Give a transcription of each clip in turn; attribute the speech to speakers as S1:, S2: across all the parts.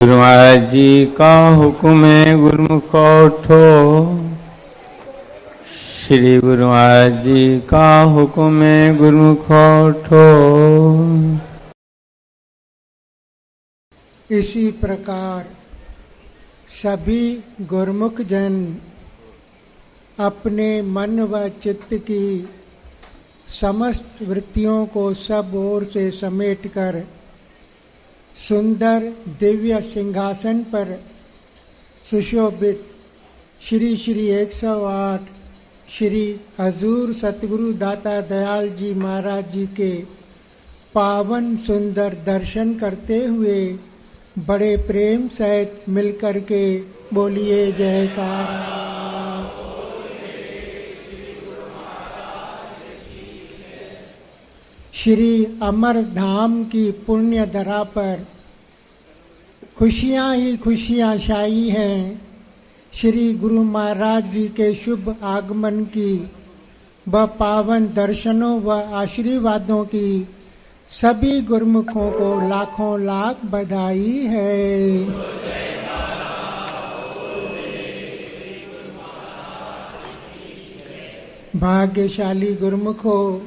S1: गुरु महाराज जी का हुक्म है गुरुमुख उठो। श्री गुरु महाराज जी का हुक्म है गुरुमुख उठो।
S2: इसी प्रकार सभी गुरुमुख जन अपने मन व चित्त की समस्त वृत्तियों को सब ओर से समेटकर सुंदर दिव्य सिंहासन पर सुशोभित श्री श्री 108 श्री हजूर सतगुरु दाता दयाल जी महाराज जी के पावन सुंदर दर्शन करते हुए बड़े प्रेम सहित मिलकर के बोलिए जयकार। श्री अमर धाम की पुण्य धरा पर खुशियां ही खुशियां छाई हैं। श्री गुरु महाराज जी के शुभ आगमन की व पावन दर्शनों व आशीर्वादों की सभी गुरुमुखों को लाखों लाख बधाई है। भाग्यशाली गुरुमुखों,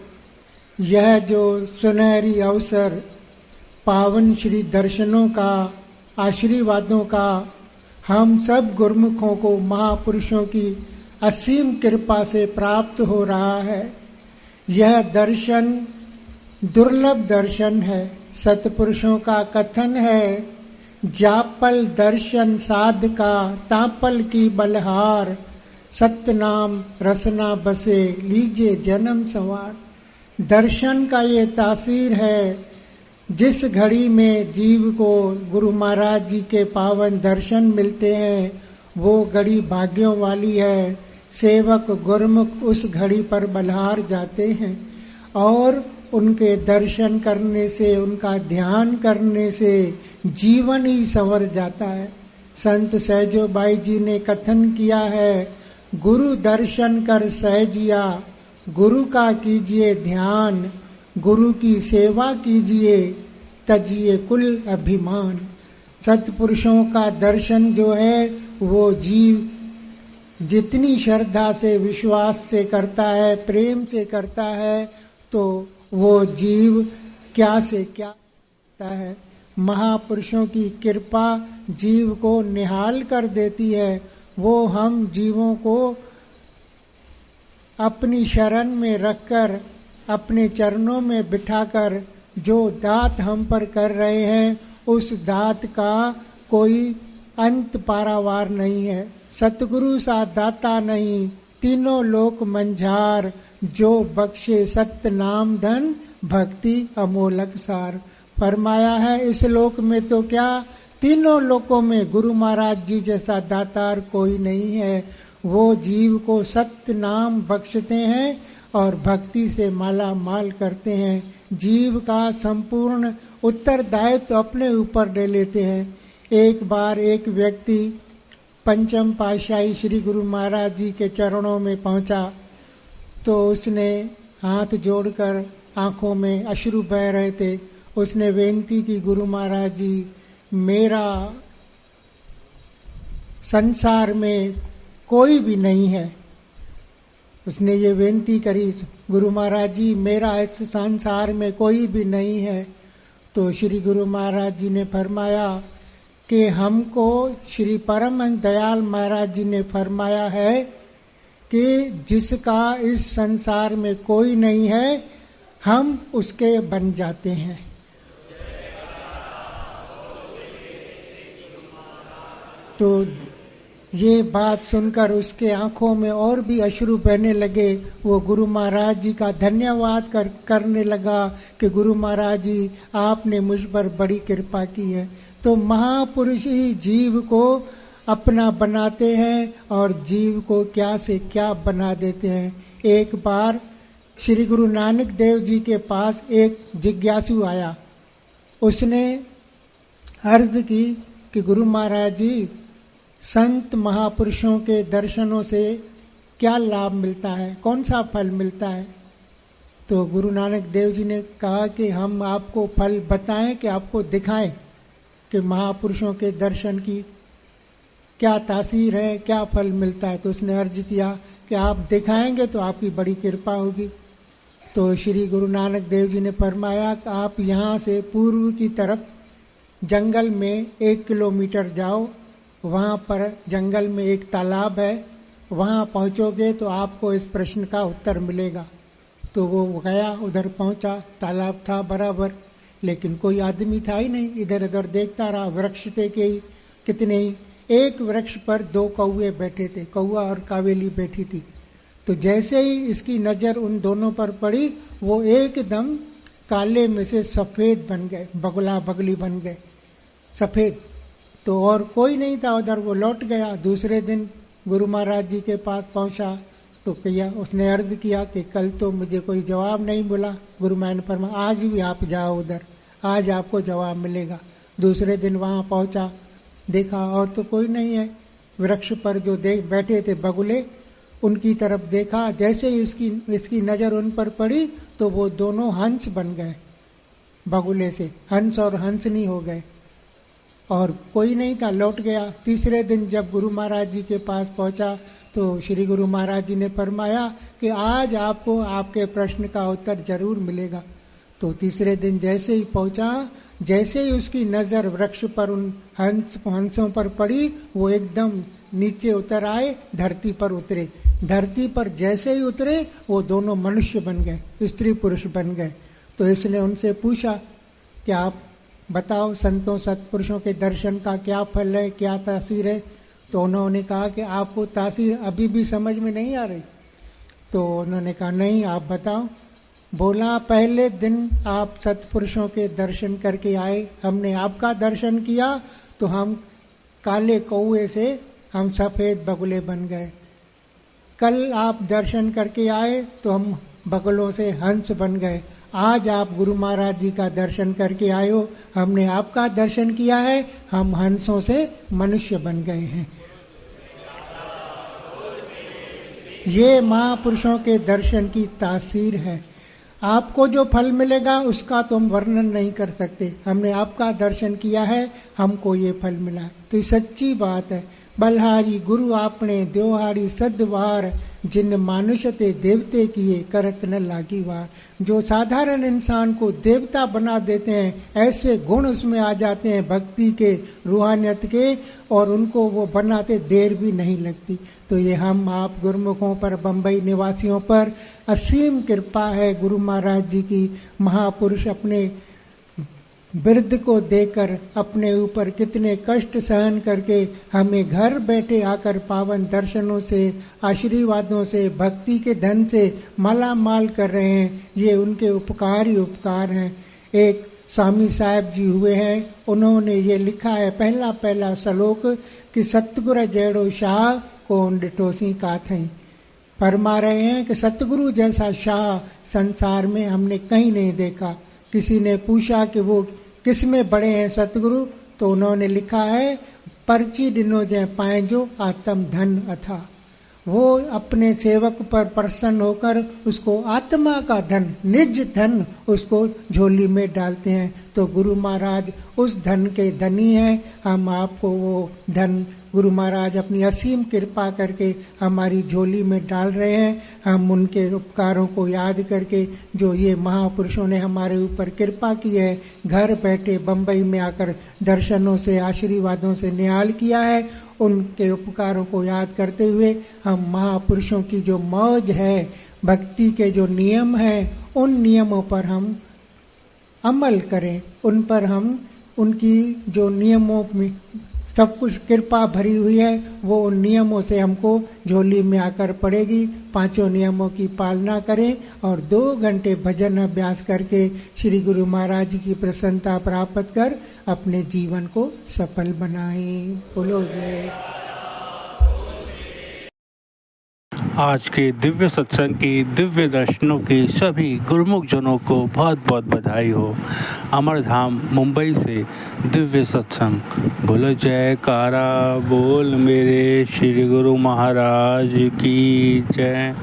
S2: यह जो सुनहरी अवसर पावन श्री दर्शनों का आशीर्वादों का हम सब गुरुमुखों को महापुरुषों की असीम कृपा से प्राप्त हो रहा है, यह दर्शन दुर्लभ दर्शन है। सतपुरुषों का कथन है, जापल दर्शन साध का तापल की बलहार, सतनाम रसना बसे लीजिए जन्म संवार। दर्शन का ये तासीर है, जिस घड़ी में जीव को गुरु महाराज जी के पावन दर्शन मिलते हैं वो घड़ी भाग्यों वाली है। सेवक गुरुमुख उस घड़ी पर बलहार जाते हैं और उनके दर्शन करने से, उनका ध्यान करने से जीवन ही संवर जाता है। संत सहजोबाई जी ने कथन किया है, गुरु दर्शन कर सहजिया, गुरु का कीजिए ध्यान, गुरु की सेवा कीजिए तजिए कुल अभिमान। सत्पुरुषों का दर्शन जो है वो जीव जितनी श्रद्धा से विश्वास से करता है, प्रेम से करता है, तो वो जीव क्या से क्या करता है। महापुरुषों की कृपा जीव को निहाल कर देती है। वो हम जीवों को अपनी शरण में रखकर, अपने चरणों में बिठाकर जो दात हम पर कर रहे हैं उस दात का कोई अंत पारावार नहीं है। सतगुरु सा दाता नहीं, तीनों लोक मंझार, जो बख्शे सत्य नाम धन भक्ति अमोलक सार। फरमाया है इस लोक में तो क्या, तीनों लोकों में गुरु महाराज जी जैसा दातार कोई नहीं है। वो जीव को सत्य नाम बख्शते हैं और भक्ति से माला माल करते हैं। जीव का संपूर्ण उत्तरदायित्व तो अपने ऊपर ले लेते हैं। एक बार एक व्यक्ति पंचम पातशाही श्री गुरु महाराज जी के चरणों में पहुंचा तो उसने हाथ जोड़कर, आंखों में अश्रु बह रहे थे, उसने बेनती की, गुरु महाराज जी मेरा संसार में कोई भी नहीं है। उसने ये बेनती करी, गुरु महाराज जी मेरा इस संसार में कोई भी नहीं है। तो श्री गुरु महाराज जी ने फरमाया कि हमको श्री परमहंस दयाल महाराज जी ने फरमाया है कि जिसका इस संसार में कोई नहीं है हम उसके बन जाते हैं। तो ये बात सुनकर उसके आंखों में और भी अश्रु बहने लगे। वो गुरु महाराज जी का धन्यवाद करने लगा कि गुरु महाराज जी आपने मुझ पर बड़ी कृपा की है। तो महापुरुष ही जीव को अपना बनाते हैं और जीव को क्या से क्या बना देते हैं। एक बार श्री गुरु नानक देव जी के पास एक जिज्ञासु आया। उसने अर्ज की कि गुरु महाराज जी संत महापुरुषों के दर्शनों से क्या लाभ मिलता है, कौन सा फल मिलता है। तो गुरु नानक देव जी ने कहा कि हम आपको फल बताएं कि आपको दिखाएं। कि महापुरुषों के दर्शन की क्या तासीर है, क्या फल मिलता है। तो उसने अर्ज किया कि आप दिखाएंगे तो आपकी बड़ी कृपा होगी। तो श्री गुरु नानक देव जी ने फरमाया कि आप यहाँ से पूर्व की तरफ जंगल में 1 किलोमीटर जाओ, वहाँ पर जंगल में एक तालाब है, वहाँ पहुँचोगे तो आपको इस प्रश्न का उत्तर मिलेगा। तो वो गया, उधर पहुँचा, तालाब था बराबर, लेकिन कोई आदमी था ही नहीं। इधर उधर देखता रहा, वृक्ष थे कितने ही। एक वृक्ष पर 2 कौवे बैठे थे, कौवा और कावेली बैठी थी। तो जैसे ही इसकी नज़र उन दोनों पर पड़ी, वो एकदम काले में से सफ़ेद बन गए, बगुला बगली बन गए सफ़ेद। तो और कोई नहीं था उधर, वो लौट गया। दूसरे दिन गुरु महाराज जी के पास पहुंचा तो किया, उसने अर्ज किया कि कल तो मुझे कोई जवाब नहीं मिला। गुरु महाराज ने फरमाया आज भी आप जाओ उधर, आज आपको जवाब मिलेगा। दूसरे दिन वहाँ पहुंचा, देखा और तो कोई नहीं है। वृक्ष पर जो बैठे थे बगुले, उनकी तरफ देखा, जैसे ही इसकी नज़र उन पर पड़ी तो वो दोनों हंस बन गए, बगुले से हंस और हंसनी हो गए, और कोई नहीं था, लौट गया। तीसरे दिन जब गुरु महाराज जी के पास पहुंचा तो श्री गुरु महाराज जी ने फरमाया कि आज आपको आपके प्रश्न का उत्तर जरूर मिलेगा। तो तीसरे दिन जैसे ही पहुंचा, जैसे ही उसकी नज़र वृक्ष पर उन हंसों पर पड़ी, वो एकदम नीचे उतर आए, धरती पर उतरे। धरती पर जैसे ही उतरे वो दोनों मनुष्य बन गए, स्त्री पुरुष बन गए। तो इसने उनसे पूछा कि आप बताओ संतों सत्पुरुषों के दर्शन का क्या फल है, क्या तासीर है। तो उन्होंने कहा कि आपको तासीर अभी भी समझ में नहीं आ रही। तो उन्होंने कहा नहीं, आप बताओ। बोला पहले दिन आप सत्पुरुषों के दर्शन करके आए, हमने आपका दर्शन किया तो हम काले कौवे से हम सफ़ेद बगुले बन गए। कल आप दर्शन करके आए तो हम बगुलों से हंस बन गए। आज आप गुरु महाराज जी का दर्शन करके आए हो, हमने आपका दर्शन किया है, हम हंसों से मनुष्य बन गए हैं। ये महापुरुषों के दर्शन की तासीर है। आपको जो फल मिलेगा उसका तो हम वर्णन नहीं कर सकते। हमने आपका दर्शन किया है, हमको ये फल मिला। तो ये सच्ची बात है। बलहारी गुरु आपने द्योहारी सद्वार, जिन मानुष ते देवते किए करत न लागी वार। जो साधारण इंसान को देवता बना देते हैं, ऐसे गुण उसमें आ जाते हैं भक्ति के, रूहानियत के, और उनको वो बनाते देर भी नहीं लगती। तो ये हम आप गुरुमुखों पर, बम्बई निवासियों पर असीम कृपा है गुरु महाराज जी की। महापुरुष अपने वृद्ध को देकर अपने ऊपर कितने कष्ट सहन करके हमें घर बैठे आकर पावन दर्शनों से, आशीर्वादों से, भक्ति के धन से माला माल कर रहे हैं। ये उनके उपकार ही उपकार हैं। एक स्वामी साहब जी हुए हैं, उन्होंने ये लिखा है पहला श्लोक कि सतगुरु जैड़ो शाह कौन डिठोसी काथई। फरमा रहे हैं कि सतगुरु जैसा शाह संसार में हमने कहीं नहीं देखा। किसी ने पूछा कि वो किस में बड़े हैं सतगुरु, तो उन्होंने लिखा है पर्ची डिनो जय पाए जो आत्म धन अथा। वो अपने सेवक पर प्रसन्न होकर उसको आत्मा का धन, निज धन उसको झोली में डालते हैं। तो गुरु महाराज उस धन के धनी हैं। हम आपको वो धन गुरु महाराज अपनी असीम कृपा करके हमारी झोली में डाल रहे हैं। हम उनके उपकारों को याद करके, जो ये महापुरुषों ने हमारे ऊपर कृपा की है, घर बैठे बम्बई में आकर दर्शनों से, आशीर्वादों से निहाल किया है, उनके उपकारों को याद करते हुए हम महापुरुषों की जो मौज है, भक्ति के जो नियम हैं, उन नियमों पर हम अमल करें। उन पर हम, उनकी जो नियमों में सब कुछ कृपा भरी हुई है, वो उन नियमों से हमको झोली में आकर पड़ेगी। 5 नियमों की पालना करें और 2 घंटे भजन अभ्यास करके श्री गुरु महाराज जी की प्रसन्नता प्राप्त कर अपने जीवन को सफल बनाएं। बोलो जय।
S3: आज के दिव्य सत्संग की, दिव्य दर्शनों की सभी गुरुमुख जनों को बहुत बहुत बधाई हो। अमरधाम मुंबई से दिव्य सत्संग। बोलो जयकारा बोल मेरे श्री गुरु महाराज की जय।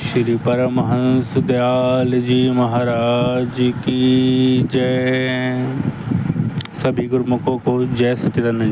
S3: श्री परमहंस दयाल जी महाराज की जय। सभी गुरुमुखों को जय सच्चिदानंद।